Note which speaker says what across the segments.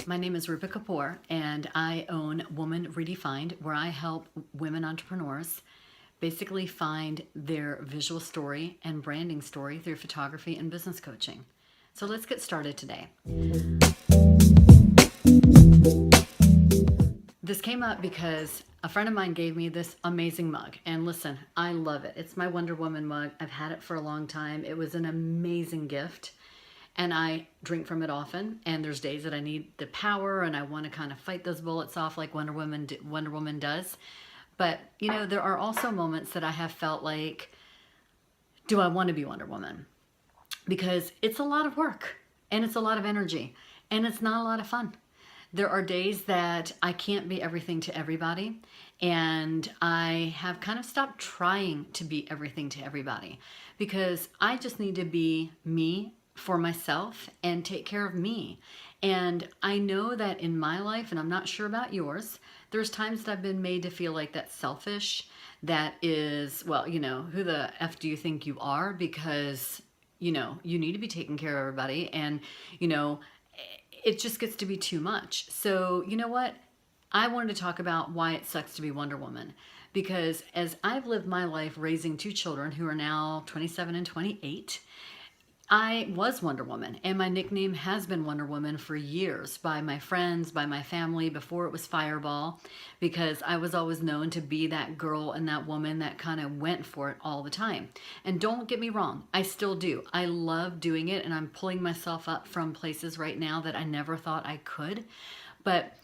Speaker 1: My name is Rupa Kapoor, and I own Woman Redefined, where I help women entrepreneurs basically find their visual story and branding story through photography and business coaching. So let's get started today. This came up because a friend of mine gave me this amazing mug. And listen, I love it. It's my Wonder Woman mug. I've had it for a long time. It was an amazing gift. And I drink from it often. And there's days that I need the power and I want to kind of fight those bullets off like Wonder Woman does. But, you know, there are also moments that I have felt like, do I want to be Wonder Woman? Because it's a lot of work and it's a lot of energy and it's not a lot of fun. There are days that I can't be everything to everybody, and I have kind of stopped trying to be everything to everybody because I just need to be me for myself and take care of me. And I know that in my life, and I'm not sure about yours, there's times that I've been made to feel like that's selfish. That is, well, you know, who the F do you think you are? Because, you know, you need to be taking care of everybody. And, you know, it just gets to be too much. So, you know what? I wanted to talk about why it sucks to be Wonder Woman. Because as I've lived my life raising two children who are now 27 and 28, I was Wonder Woman, and my nickname has been Wonder Woman for years by my friends, by my family, before it was Fireball, because I was always known to be that girl and that woman that kind of went for it all the time. And don't get me wrong, I still do. I love doing it, and I'm pulling myself up from places right now that I never thought I could. But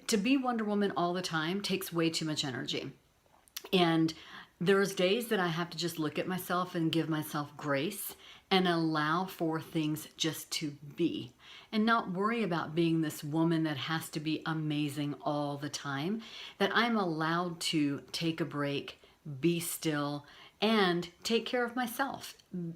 Speaker 1: to be Wonder Woman all the time takes way too much energy. And there's days that I have to just look at myself and give myself grace and allow for things just to be and not worry about being this woman that has to be amazing all the time, that I'm allowed to take a break, be still, and take care of myself.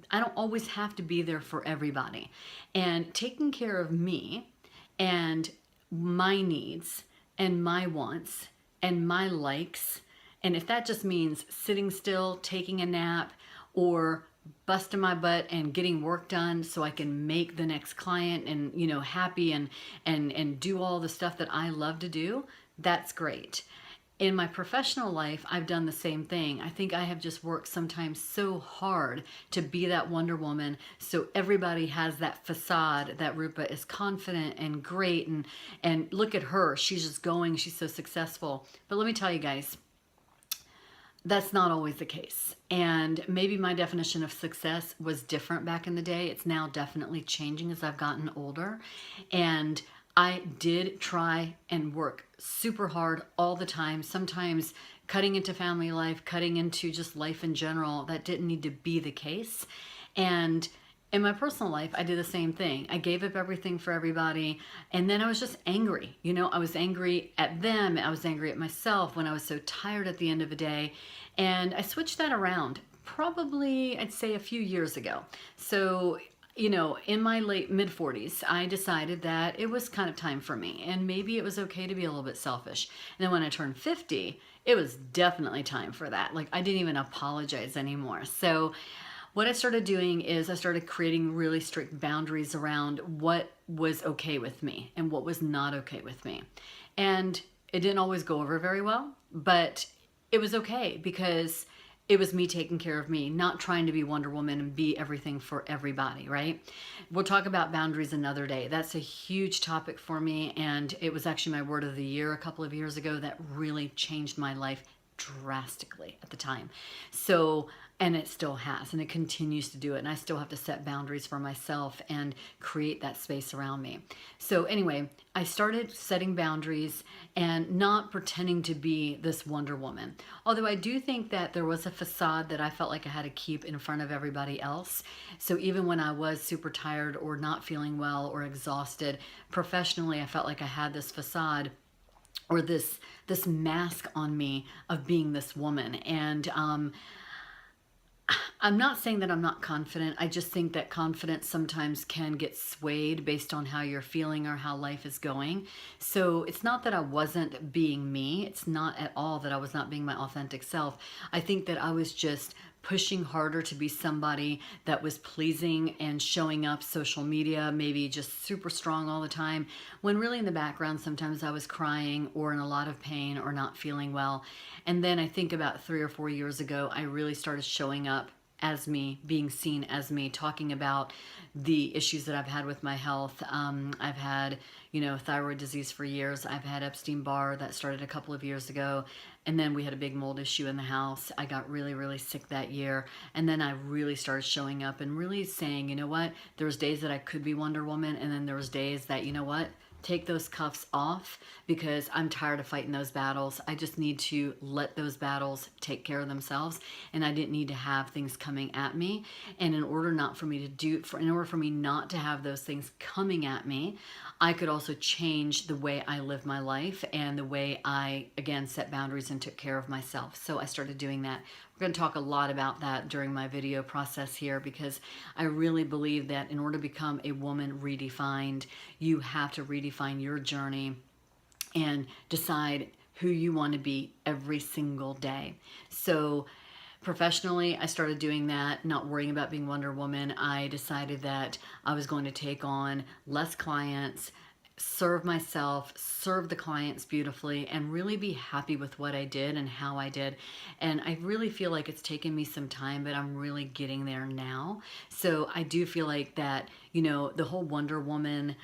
Speaker 1: I don't always have to be there for everybody. And taking care of me and my needs and my wants and my likes, and if that just means sitting still, taking a nap, or busting my butt and getting work done so I can make the next client and, you know, happy and do all the stuff that I love to do, that's great. In my professional life, I've done the same thing. I think I have just worked sometimes so hard to be that Wonder Woman so everybody has that facade that Rupa is confident and great and look at her, she's just going, she's so successful. But let me tell you guys, that's not always the case. And maybe my definition of success was different back in the day. It's now definitely changing as I've gotten older. And I did try and work super hard all the time, sometimes cutting into family life, cutting into just life in general. That didn't need to be the case. And in my personal life, I did the same thing. I gave up everything for everybody. And then I was just angry. You know, I was angry at them. I was angry at myself when I was so tired at the end of the day. And I switched that around probably, I'd say, a few years ago. So, you know, in my late mid 40s, I decided that it was kind of time for me. And maybe it was okay to be a little bit selfish. And then when I turned 50, it was definitely time for that. Like, I didn't even apologize anymore. So what I started doing is I started creating really strict boundaries around what was okay with me and what was not okay with me. And it didn't always go over very well, but it was okay because it was me taking care of me, not trying to be Wonder Woman and be everything for everybody, right? We'll talk about boundaries another day. That's a huge topic for me, and it was actually my word of the year a couple of years ago that really changed my life drastically at the time. So, and it still has, and it continues to do it. And I still have to set boundaries for myself and create that space around me. So anyway, I started setting boundaries and not pretending to be this Wonder Woman. Although I do think that there was a facade that I felt like I had to keep in front of everybody else. So even when I was super tired or not feeling well or exhausted, professionally, I felt like I had this facade or this mask on me of being this woman. And I'm not saying that I'm not confident. I just think that confidence sometimes can get swayed based on how you're feeling or how life is going. So it's not that I wasn't being me. It's not at all that I was not being my authentic self. I think that I was just pushing harder to be somebody that was pleasing and showing up social media, maybe just super strong all the time, when really in the background sometimes I was crying or in a lot of pain or not feeling well. And then I think about 3 or 4 years ago, I really started showing up as me, being seen as me, talking about the issues that I've had with my health. I've had, thyroid disease for years. I've had Epstein-Barr that started a couple of years ago. And then we had a big mold issue in the house. I got really, really sick that year. And then I really started showing up and really saying, you know what, there was days that I could be Wonder Woman. And then there was days that, you know what, take those cuffs off, because I'm tired of fighting those battles. I just need to let those battles take care of themselves, and I didn't need to have things coming at me. And in order for me not to have those things coming at me, I could also change the way I live my life and the way I, again, set boundaries and took care of myself. So I started doing that. We're going to talk a lot about that during my video process here, because I really believe that in order to become a woman redefined, you have to redefine your journey and decide who you want to be every single day. So professionally, I started doing that, not worrying about being Wonder Woman. I decided that I was going to take on less clients, serve myself, serve the clients beautifully, and really be happy with what I did and how I did. And I really feel like it's taken me some time, but I'm really getting there now. So I do feel like that, the whole Wonder Woman,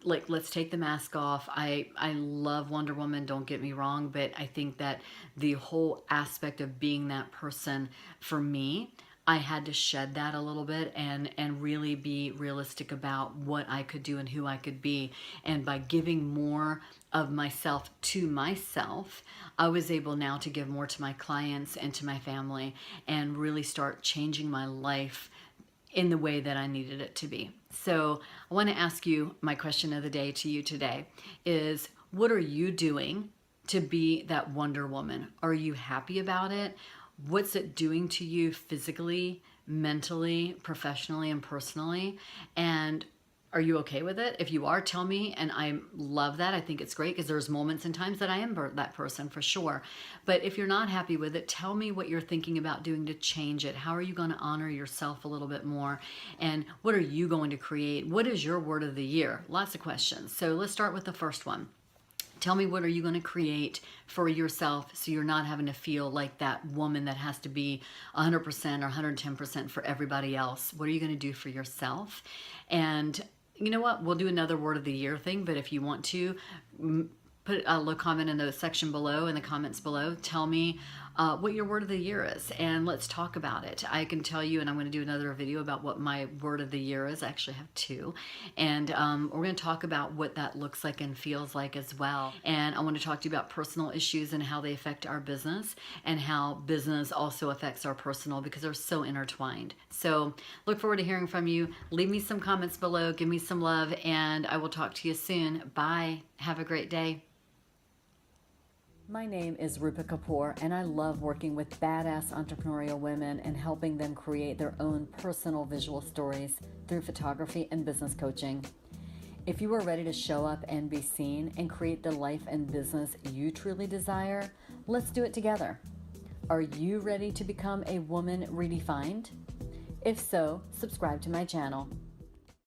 Speaker 1: like, let's take the mask off. I love Wonder Woman, don't get me wrong, but I think that the whole aspect of being that person, for me, I had to shed that a little bit and really be realistic about what I could do and who I could be. And by giving more of myself to myself, I was able now to give more to my clients and to my family and really start changing my life in the way that I needed it to be. So I want to ask you, my question of the day to you today is, what are you doing to be that Wonder Woman? Are you happy about it? What's it doing to you physically, mentally, professionally, and personally? And are you okay with it? If you are, tell me, and I love that. I think it's great, because there's moments and times that I am that person for sure. But if you're not happy with it, tell me what you're thinking about doing to change it. How are you going to honor yourself a little bit more? And what are you going to create? What is your word of the year? Lots of questions. So let's start with the first one. Tell me, what are you going to create for yourself so you're not having to feel like that woman that has to be 100% or 110% for everybody else? What are you going to do for yourself? And you know what? We'll do another word of the year thing, but if you want to, put a little comment in the section below, in the comments below. Tell me what your word of the year is, and let's talk about it. I can tell you, and I'm going to do another video about what my word of the year is. I actually have two, and we're going to talk about what that looks like and feels like as well. And I want to talk to you about personal issues and how they affect our business, and how business also affects our personal, because they're so intertwined. So look forward to hearing from you. Leave me some comments below, give me some love, and I will talk to you soon. Bye. Have a great day. My name is Rupa Kapoor, and I love working with badass entrepreneurial women and helping them create their own personal visual stories through photography and business coaching. If you are ready to show up and be seen and create the life and business you truly desire, let's do it together. Are you ready to become a woman redefined? If so, subscribe to my channel.